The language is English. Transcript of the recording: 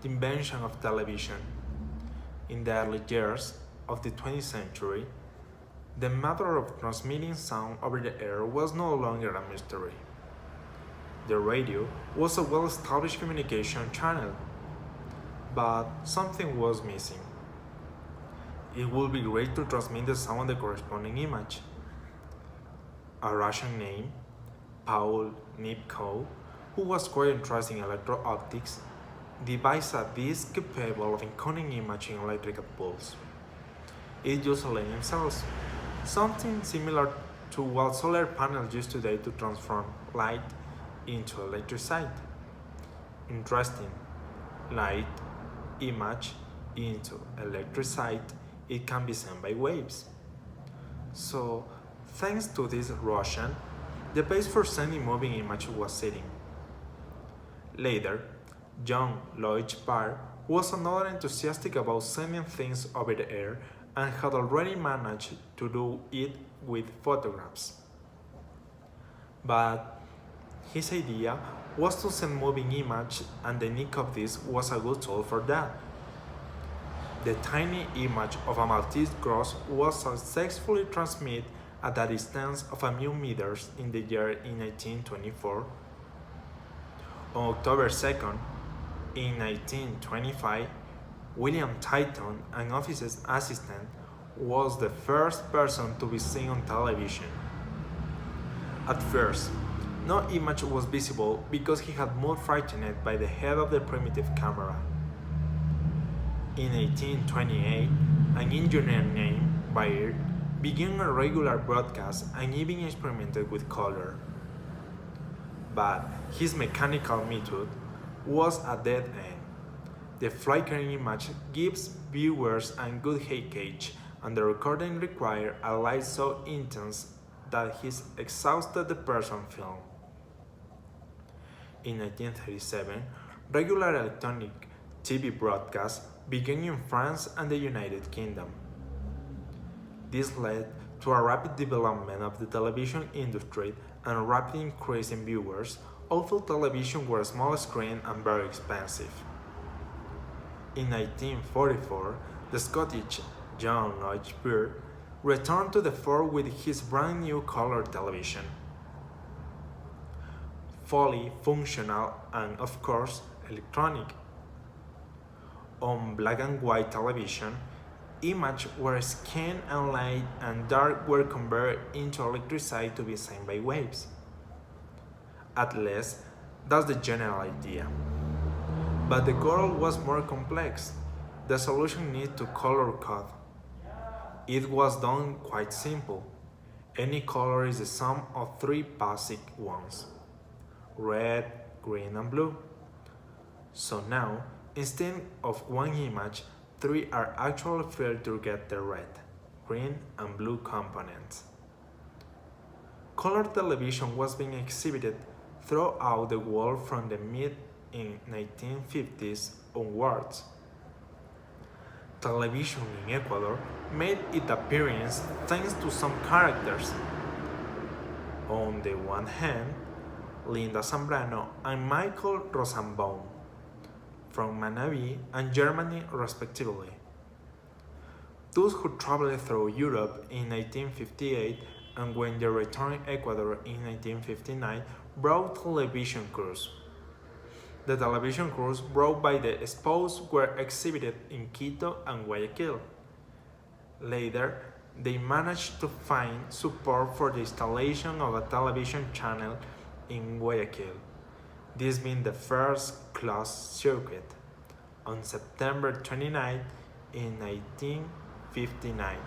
the invention of television. In the early years of the 20th century, the matter of transmitting sound over the air was no longer a mystery. The radio was a well-established communication channel, but something was missing. It would be great to transmit the sound and the corresponding image. A Russian named Paul Nipkow, who was quite interested in electro-optics, devised a disc capable of encoding image in electrical pulse. It used selenium cells, something similar to what solar panels use today to transform light into electricity. Interesting, light, image into electricity, it can be sent by waves. So, thanks to this Russian, the base for sending moving image was setting. Later, John Lloyd Barr was another enthusiastic about sending things over the air and had already managed to do it with photographs. But his idea was to send moving image, and the nick of this was a good tool for that. The tiny image of a Maltese cross was successfully transmitted at a distance of a few meters in the year in 1924. On October 2nd, in 1925, William Titon, an officer's assistant, was the first person to be seen on television. At first, no image was visible because he had moved frightened by the head of the primitive camera. In 1828, an engineer named Baird began a regular broadcast and even experimented with color. But his mechanical method was a dead end. The flickering image gives viewers a good height gauge, and the recording required a light so intense that he exhausted the person filmed. In 1937, regular electronic TV broadcasts began in France and the United Kingdom. This led to a rapid development of the television industry and a rapid increase in viewers, although television were small screen and very expensive. In 1944, the Scottish John Lloyd Barr returned to the fore with his brand new color television. Fully functional and, of course, electronic. On black and white television, images were scanned and light and dark were converted into electricity to be sent by waves. At least, that's the general idea. But the goal was more complex. The solution needed to color code. It was done quite simple. Any color is the sum of three basic ones: red, green, and blue. So now, instead of one image, three are actually filled to get the red, green, and blue components. Color television was being exhibited throughout the world from the mid-1950s onwards. Television in Ecuador made its appearance thanks to some characters. On the one hand, Linda Zambrano and Michael Rosenbaum, from Manabí and Germany respectively. Those who traveled through Europe in 1958 and when they returned Ecuador in 1959 brought television crews. The television crews brought by the spouse were exhibited in Quito and Guayaquil. Later, they managed to find support for the installation of a television channel in Guayaquil, this being the first closed circuit, on September 29 in 1959.